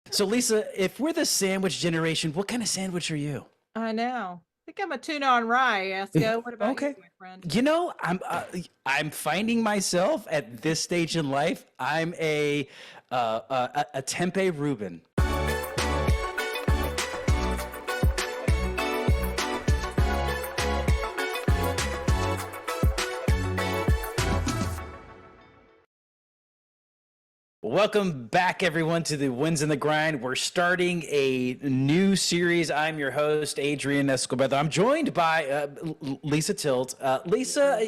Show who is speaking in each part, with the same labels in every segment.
Speaker 1: So, Lisa, if we're the sandwich generation, what kind of sandwich are you?
Speaker 2: I know. I think I'm a tuna on rye, Esco. What about you,
Speaker 1: Okay.
Speaker 2: my friend?
Speaker 1: I'm finding myself at this stage in life. I'm a tempeh Reuben. Welcome back, everyone, to the Wins in the Grind. We're starting a new series. I'm your host, Adrian Escobedo. I'm joined by Lisa Tilt. Lisa,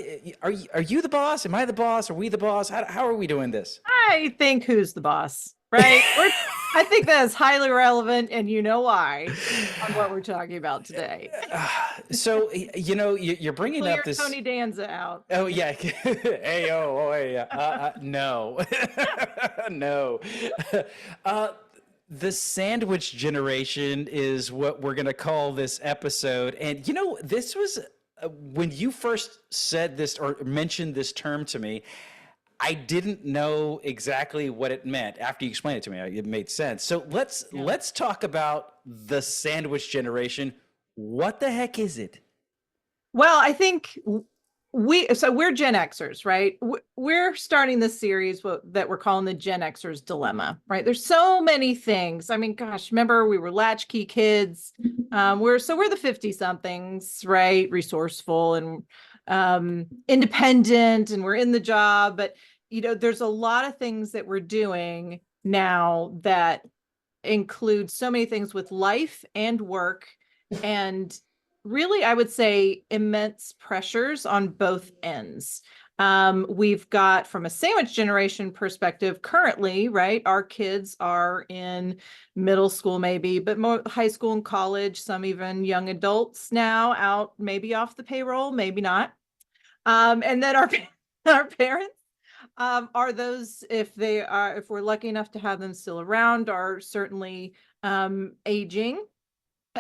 Speaker 1: are you the boss? Am I the boss? Are we the boss? How are we doing this?
Speaker 2: I think who's the boss, right? I think that is highly relevant, and you know why on what we're talking about today.
Speaker 1: So, you're bringing
Speaker 2: Pull
Speaker 1: up
Speaker 2: your
Speaker 1: this.
Speaker 2: Tony Danza out.
Speaker 1: Oh yeah, hey oh hey no, no. Uh, the sandwich generation is what we're gonna call this episode, and this was when you first said this or mentioned this term to me. I didn't know exactly what it meant. After you explained it to me, it made sense. So
Speaker 2: Yeah.
Speaker 1: let's talk about the sandwich generation. What the heck is it?
Speaker 2: Well, I think we're Gen Xers, right? We're starting this series that we're calling the Gen Xers dilemma, right? There's so many things. I mean, gosh, remember we were latchkey kids. We're the 50 somethings, right? Resourceful and independent, and we're in the job. But there's a lot of things that we're doing now that include so many things with life and work, and really, I would say immense pressures on both ends. We've got, from a sandwich generation perspective, currently, right? Our kids are in middle school, maybe, but more high school and college, some even young adults now out, maybe off the payroll, maybe not. And then our our parents are those, if we're lucky enough to have them still around, are certainly aging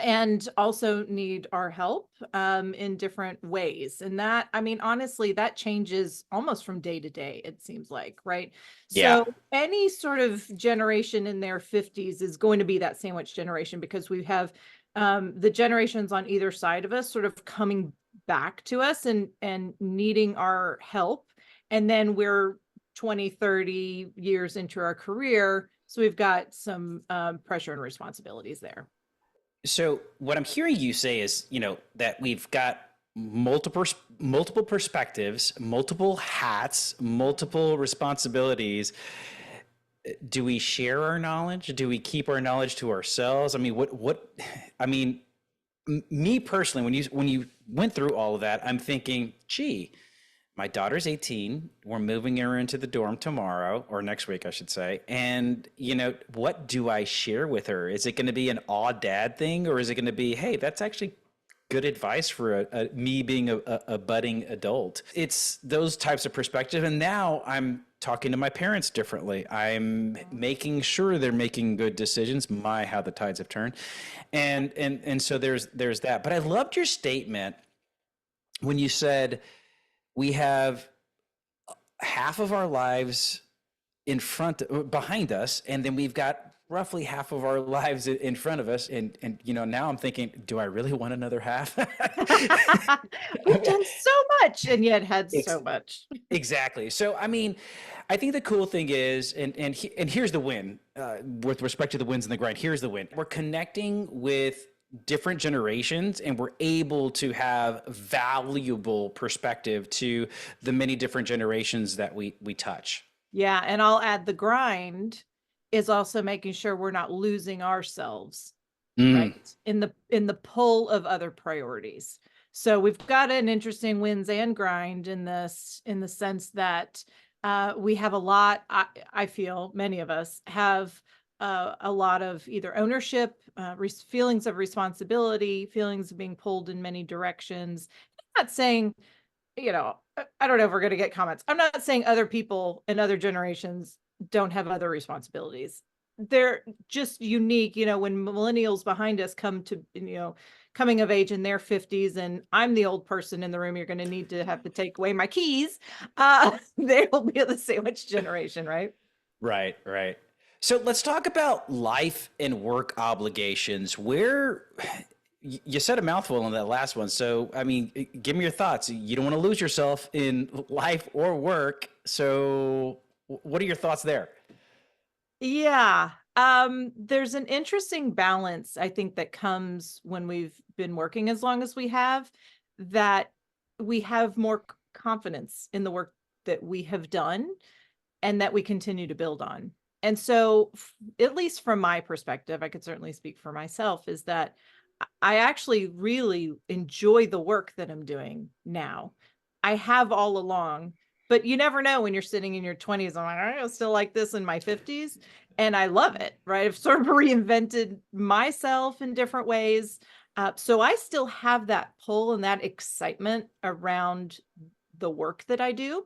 Speaker 2: and also need our help in different ways. And that, I mean, honestly, that changes almost from day to day, it seems like, right?
Speaker 1: Yeah.
Speaker 2: So any sort of generation in their 50s is going to be that sandwich generation, because we have the generations on either side of us sort of coming back to us and needing our help. And then we're 20, 30 years into our career. So we've got some pressure and responsibilities there.
Speaker 1: So what I'm hearing you say is, that we've got multiple perspectives, multiple hats, multiple responsibilities. Do we share our knowledge? Do we keep our knowledge to ourselves? I mean, I mean, me personally, when you went through all of that, I'm thinking, gee, my daughter's 18. We're moving her into the dorm tomorrow, or next week, I should say. And, what do I share with her? Is it going to be an aw dad thing, or is it going to be, hey, that's actually good advice for me being a budding adult? It's those types of perspective. And now I'm talking to my parents differently. I'm making sure they're making good decisions. My, how the tides have turned. And so there's that. But I loved your statement when you said, we have half of our lives behind us, and then we've got roughly half of our lives in front of us. And now I'm thinking, do I really want another half?
Speaker 2: We've done so much and yet had so much.
Speaker 1: Exactly. So, I mean, I think the cool thing is, and here's the win with respect to the wins and the grind. Here's the win. We're connecting with different generations, and we're able to have valuable perspective to the many different generations that we touch.
Speaker 2: Yeah, and I'll add, the grind is also making sure we're not losing ourselves,
Speaker 1: Mm,
Speaker 2: right? In the pull of other priorities. So we've got an interesting wins and grind in this, in the sense that we have a lot, I feel many of us have a lot of either ownership, feelings of responsibility, feelings of being pulled in many directions. I'm not saying, I don't know if we're going to get comments. I'm not saying other people in other generations don't have other responsibilities. They're just unique. When millennials behind us come to, coming of age in their 50s, and I'm the old person in the room, you're going to need to have to take away my keys. They'll be the sandwich generation, right?
Speaker 1: right, right. So let's talk about life and work obligations. Where you said a mouthful on that last one. So, I mean, give me your thoughts. You don't want to lose yourself in life or work. So, what are your thoughts there?
Speaker 2: Yeah. There's an interesting balance, I think, that comes when we've been working as long as we have, that we have more confidence in the work that we have done and that we continue to build on. And so, at least from my perspective, I could certainly speak for myself, is that I actually really enjoy the work that I'm doing now. I have all along, but you never know when you're sitting in your 20s. I'm like, I still like this in my 50s. And I love it, right? I've sort of reinvented myself in different ways. So I still have that pull and that excitement around the work that I do.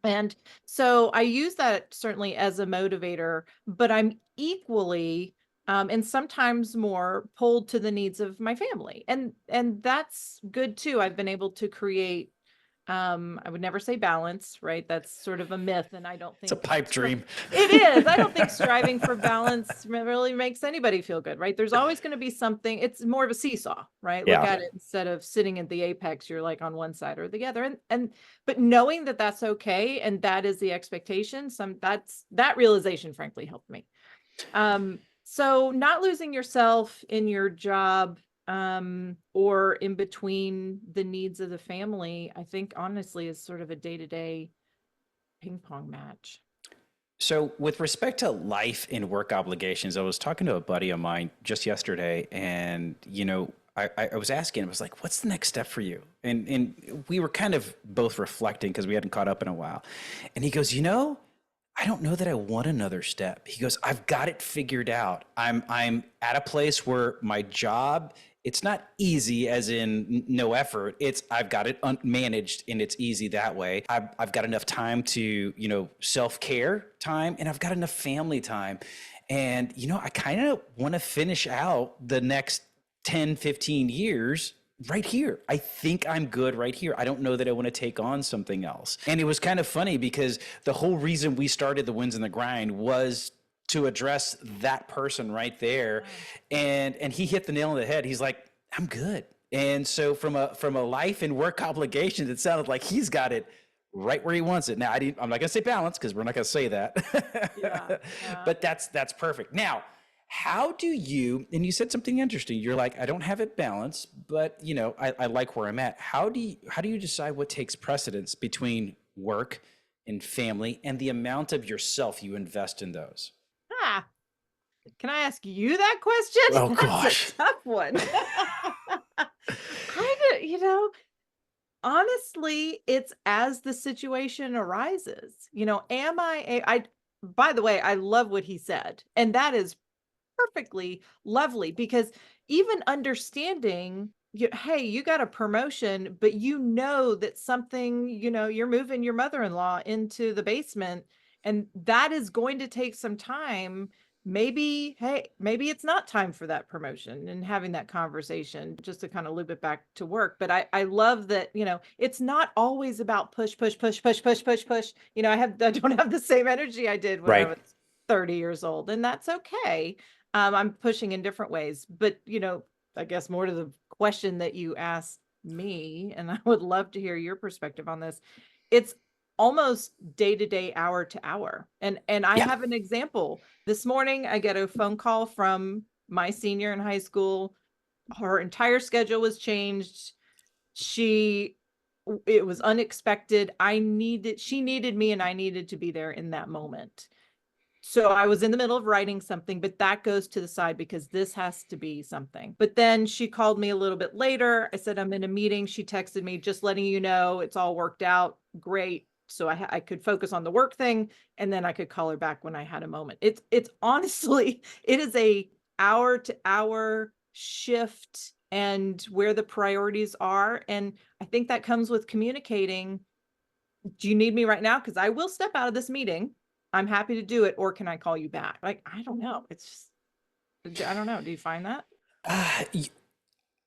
Speaker 2: And so I use that certainly as a motivator, but I'm equally and sometimes more pulled to the needs of my family. And that's good too. I've been able to create I would never say balance, right? That's sort of a myth and I don't
Speaker 1: It's a
Speaker 2: think
Speaker 1: pipe dream.
Speaker 2: it is. I don't think striving for balance really makes anybody feel good, right? There's always going to be something. It's more of a seesaw, right? Look
Speaker 1: Yeah.
Speaker 2: at it instead of sitting at the apex, you're like on one side or the other. And but knowing that that's okay and that is the expectation, that realization frankly helped me. So not losing yourself in your job or in between the needs of the family, I think honestly is sort of a day-to-day ping pong match.
Speaker 1: So, with respect to life and work obligations, I was talking to a buddy of mine just yesterday, and I was asking, I was like, "What's the next step for you?" And we were kind of both reflecting because we hadn't caught up in a while, and he goes, I don't know that I want another step. He goes, I've got it figured out. I'm at a place where my job, it's not easy as in no effort. It's I've got it managed and it's easy that way. I've got enough time to, self-care time, and I've got enough family time. And, I kind of want to finish out the next 10, 15 years right here. I think I'm good right here. I don't know that I want to take on something else. And it was kind of funny because the whole reason we started the Wins and the Grind was to address that person right there. And he hit the nail on the head. He's like, I'm good. And so from a life and work obligations, it sounded like he's got it right where he wants it. Now I'm not gonna say balance because we're not gonna say that.
Speaker 2: Yeah, yeah.
Speaker 1: But that's perfect. Now, how do you, and you said something interesting. You're like, I don't have it balanced, but I like where I'm at. How do you decide what takes precedence between work and family and the amount of yourself you invest in those?
Speaker 2: Ah, can I ask you that question?
Speaker 1: Oh
Speaker 2: That's
Speaker 1: gosh.
Speaker 2: a tough one. Honestly, it's as the situation arises. Am I by the way, I love what he said. And that is perfectly lovely because even understanding hey, you got a promotion, but that something, you're moving your mother-in-law into the basement and that is going to take some time. Maybe, hey, maybe it's not time for that promotion and having that conversation just to kind of loop it back to work. But I love that, it's not always about push, push, push, push, push, push, push. I don't have the same energy I did when I
Speaker 1: Right.
Speaker 2: was 30 years old, and that's okay. I'm pushing in different ways, but I guess more to the question that you asked me, and I would love to hear your perspective on this. It's almost day to day, hour to hour. And I
Speaker 1: Yeah.
Speaker 2: have an example. This morning I get a phone call from my senior in high school. Her entire schedule was changed. She it was unexpected. She needed me and I needed to be there in that moment. So I was in the middle of writing something, but that goes to the side because this has to be something. But then she called me a little bit later. I said, I'm in a meeting. She texted me, just letting you know it's all worked out. Great. So I could focus on the work thing and then I could call her back when I had a moment. It's honestly, it is a hour to hour shift and where the priorities are. And I think that comes with communicating. Do you need me right now? Because I will step out of this meeting. I'm happy to do it. Or can I call you back? Like, I don't know. It's just, I don't know. Do you find that?
Speaker 1: Uh,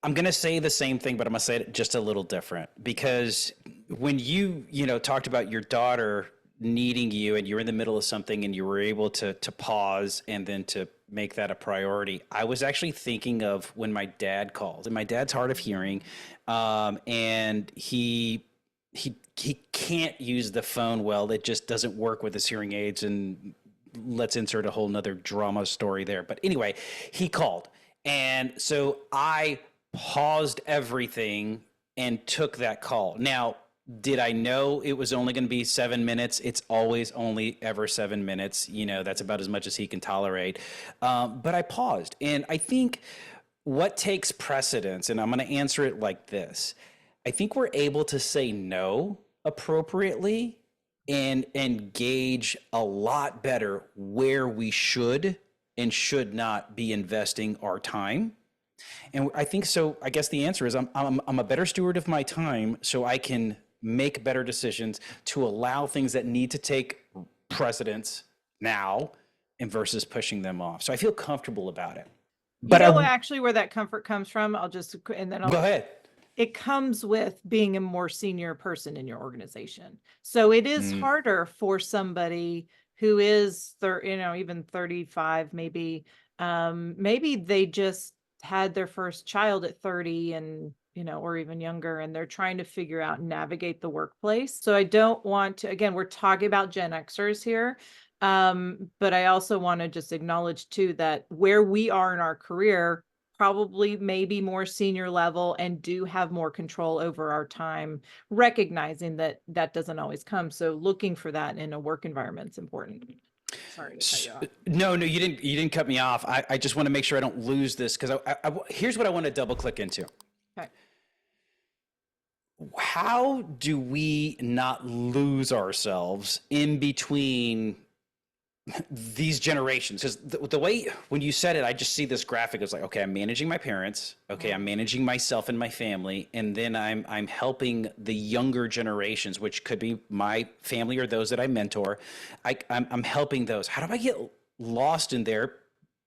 Speaker 1: I'm going to say the same thing, but I'm going to say it just a little different because when you talked about your daughter needing you and you're in the middle of something and you were able to pause and then to make that a priority. I was actually thinking of when my dad called, and my dad's hard of hearing, and he can't use the phone well. It just doesn't work with his hearing aids, and let's insert a whole nother drama story there. But anyway, he called, and so I paused everything and took that call. Now, did I know it was only going to be 7 minutes? It's always only ever 7 minutes. That's about as much as he can tolerate. But I paused. And I think what takes precedence, and I'm going to answer it like this, I think we're able to say no appropriately and gauge a lot better where we should and should not be investing our time. And I think so. I guess the answer is I'm a better steward of my time, so I can make better decisions to allow things that need to take precedence now and versus pushing them off. So I feel comfortable about it. But
Speaker 2: actually where that comfort comes from,
Speaker 1: go ahead.
Speaker 2: It comes with being a more senior person in your organization. So it is harder for somebody who is, even 35, maybe they just had their first child at 30 and, or even younger, and they're trying to figure out and navigate the workplace. So I don't want to, again, we're talking about Gen Xers here. But I also want to just acknowledge too, that where we are in our career, probably maybe more senior level and do have more control over our time, recognizing that that doesn't always come. So looking for that in a work environment is important. Sorry to cut you off.
Speaker 1: No, you didn't cut me off. I just want to make sure I don't lose this, because here's what I want to double click into.
Speaker 2: Okay.
Speaker 1: How do we not lose ourselves in between these generations? Because the way, when you said it, I just see this graphic. It's like, okay, I'm managing my parents. Okay, I'm managing myself and my family, and then I'm helping the younger generations, which could be my family or those that I mentor. I'm helping those. How do I get lost in there?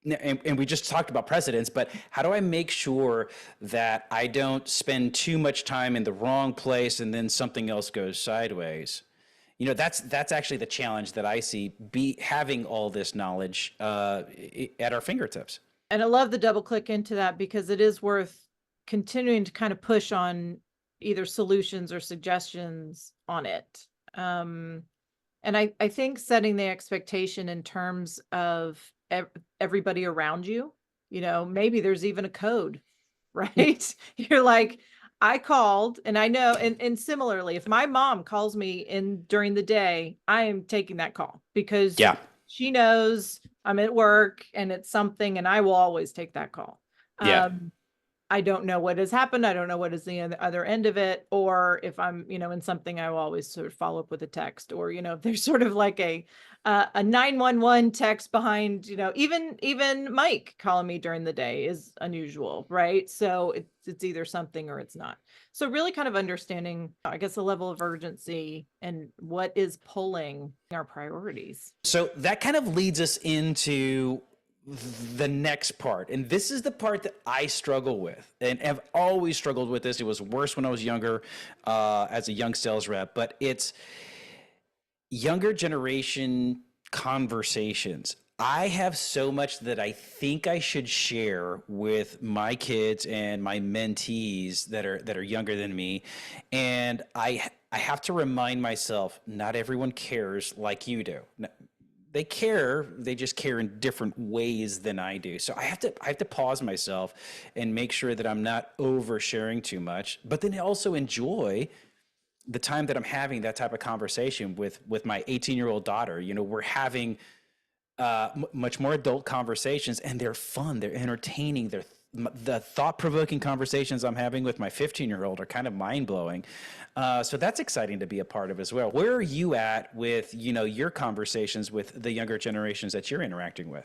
Speaker 1: And we just talked about precedents, but how do I make sure that I don't spend too much time in the wrong place and then something else goes sideways? That's actually the challenge that I see, having all this knowledge at our fingertips.
Speaker 2: And I love the double click into that, because it is worth continuing to kind of push on either solutions or suggestions on it. And I think setting the expectation in terms of everybody around you, maybe there's even a code, right? You're like, I called, and I know, and similarly, if my mom calls me during the day, I am taking that call, because she knows I'm at work and it's something, and I will always take that call. I don't know what has happened. I don't know what is the other end of it. Or if I'm, in something, I will always sort of follow up with a text, or, if there's sort of like a 911 text behind, even Mike calling me during the day is unusual, right? So it's either something or it's not. So really kind of understanding, I guess, the level of urgency and what is pulling our priorities.
Speaker 1: So that kind of leads us into the next part, and this is the part that I struggle with, and have always struggled with this. It was worse when I was younger, as a young sales rep, but it's younger generation conversations. I have so much that I think I should share with my kids and my mentees that are younger than me, and I have to remind myself, not everyone cares like you do. They care, they just care in different ways than I do. So I have to pause myself and make sure that I'm not oversharing too much, but then also enjoy the time that I'm having that type of conversation with my 18-year-old daughter. We're having much more adult conversations, and they're fun, they're entertaining, the thought-provoking conversations I'm having with my 15-year-old are kind of mind-blowing. So that's exciting to be a part of as well. Where are you at with, your conversations with the younger generations that you're interacting with?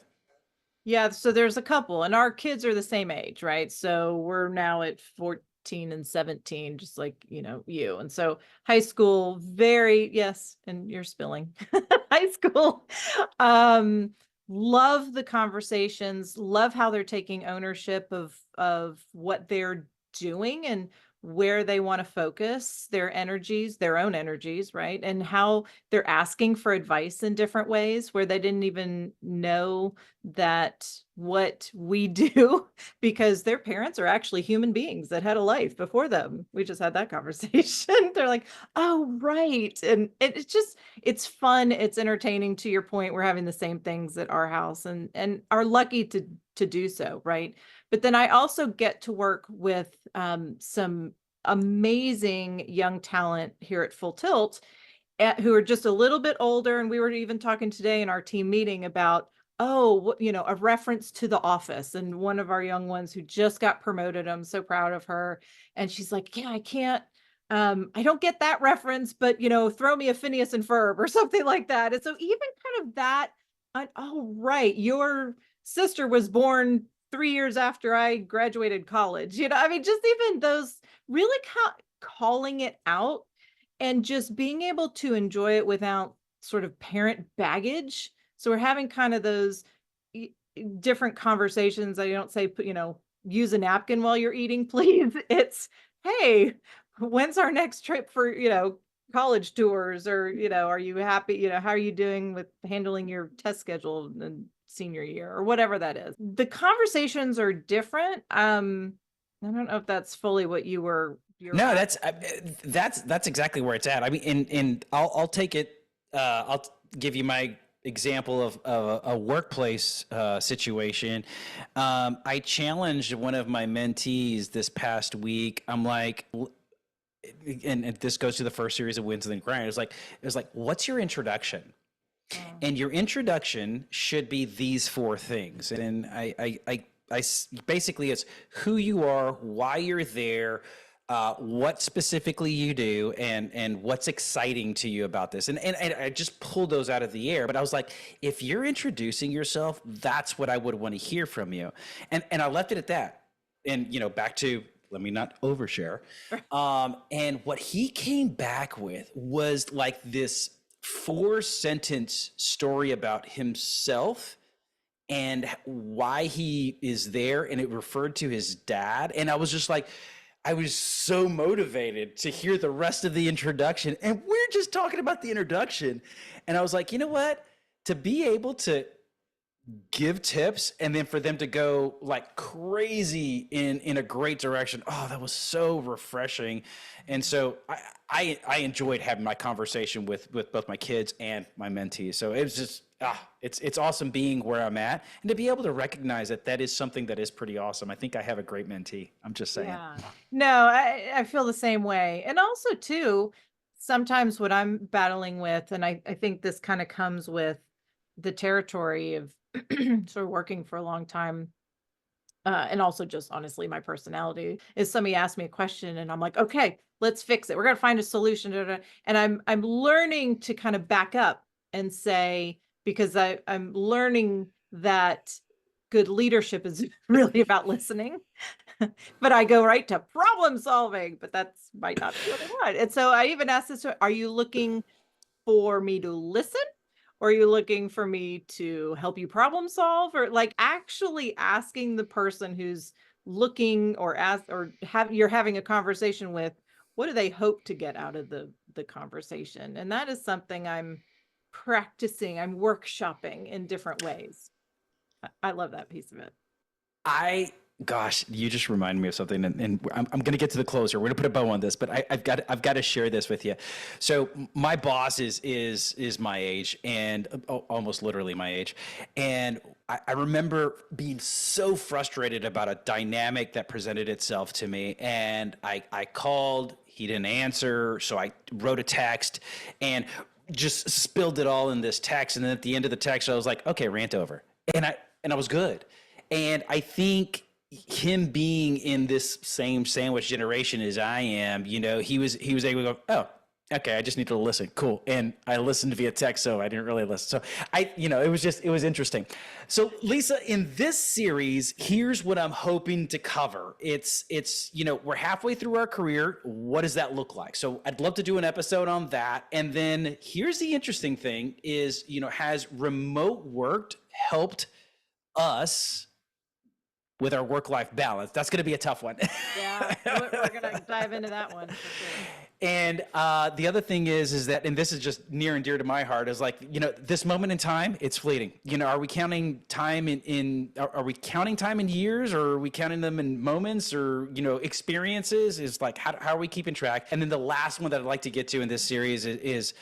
Speaker 2: Yeah, so there's a couple, and our kids are the same age, right? So we're now at 14 and 17, just like, you. And so high school, yes, and you're spilling. High school, love the conversations, love how they're taking ownership of what they're doing and where they want to focus their energies, their own energies, right? And how they're asking for advice in different ways where they didn't even know that what we do because their parents are actually human beings that had a life before them. We just had that conversation. They're like, "Oh, right." And it's just it's fun, it's entertaining. To your point, we're having the same things at our house and are lucky to do so, right? But then I also get to work with some amazing young talent here at Full Tilt who are just a little bit older. And we were even talking today in our team meeting about, oh, a reference to The Office. And one of our young ones who just got promoted, I'm so proud of her. And she's like, yeah, I can't. I don't get that reference, but throw me a Phineas and Ferb or something like that. And so even kind of that, oh, right, your sister was born 3 years after I graduated college. I mean, just even those really calling it out and just being able to enjoy it without sort of parent baggage. So we're having kind of those different conversations. I don't say, use a napkin while you're eating, please. It's, hey, when's our next trip for, college tours? Or, are you happy? How are you doing with handling your test schedule and senior year or whatever that is? The conversations are different. I don't know if that's fully what you're
Speaker 1: No, that's exactly where it's at. I mean, and I'll take it. I'll give you my example of a workplace situation. I challenged one of my mentees this past week. I'm like, and this goes to the first series of Wins and then Grind. It was like, what's your introduction? And your introduction should be these four things. And I basically it's who you are, why you're there, what specifically you do, and what's exciting to you about this. And I just pulled those out of the air. But I was like, if you're introducing yourself, that's what I would want to hear from you. And I left it at that. And back to let me not overshare. And what he came back with was like this 4-sentence story about himself and why he is there, and it referred to his dad. And I was just like, I was so motivated to hear the rest of the introduction, and we're just talking about the introduction. And I was like, you know what, to be able to give tips and then for them to go like crazy in a great direction, oh, that was so refreshing. And so I enjoyed having my conversation with both my kids and my mentees. So it was just it's awesome being where I'm at, and to be able to recognize that is something that is pretty awesome. I think I have a great mentee. I'm just saying.
Speaker 2: Yeah. No, I feel the same way. And also too, sometimes what I'm battling with, and I think this kind of comes with the territory of sort of working for a long time, and also just honestly my personality, is somebody asks me a question and I'm like, okay, let's fix it. We're gonna find a solution. And I'm learning to kind of back up and say, because I'm learning that good leadership is really about listening. But I go right to problem solving, but that's might not be what I want. And so I even asked this, are you looking for me to listen? Or are you looking for me to help you problem solve? Or like actually asking the person who's looking or you're having a conversation with, what do they hope to get out of the conversation? And that is something I'm practicing, I'm workshopping in different ways. I love that piece of it.
Speaker 1: Gosh, you just reminded me of something, and I'm going to get to the closer. We're going to put a bow on this, but I've got to share this with you. So my boss is my age, and almost literally my age, and I remember being so frustrated about a dynamic that presented itself to me, and I called. He didn't answer, so I wrote a text, and just spilled it all in this text. And then at the end of the text, I was like, okay, rant over, and I was good. And I think him being in this same sandwich generation as I am, he was able to go, oh, okay, I just need to listen. Cool. And I listened via text, so I didn't really listen. So it was interesting. So Lisa, in this series, here's what I'm hoping to cover. It's we're halfway through our career. What does that look like? So I'd love to do an episode on that. And then here's the interesting thing is, has remote work helped us with our work-life balance. That's going to be a tough one.
Speaker 2: Yeah, we're going to dive into that one for sure.
Speaker 1: And the other thing is that, and this is just near and dear to my heart, is like, this moment in time, it's fleeting. Are we counting time are we counting time in years, or are we counting them in moments, or, experiences? Is like, how are we keeping track? And then the last one that I'd like to get to in this series is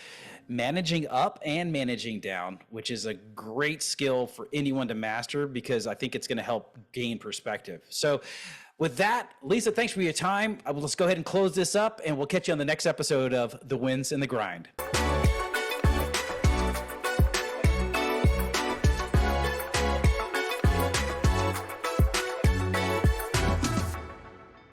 Speaker 1: managing up and managing down, which is a great skill for anyone to master, because I think it's going to help gain perspective. So with that, Lisa, thanks for your time. Let's go ahead and close this up, and we'll catch you on the next episode of The Wins and the Grind.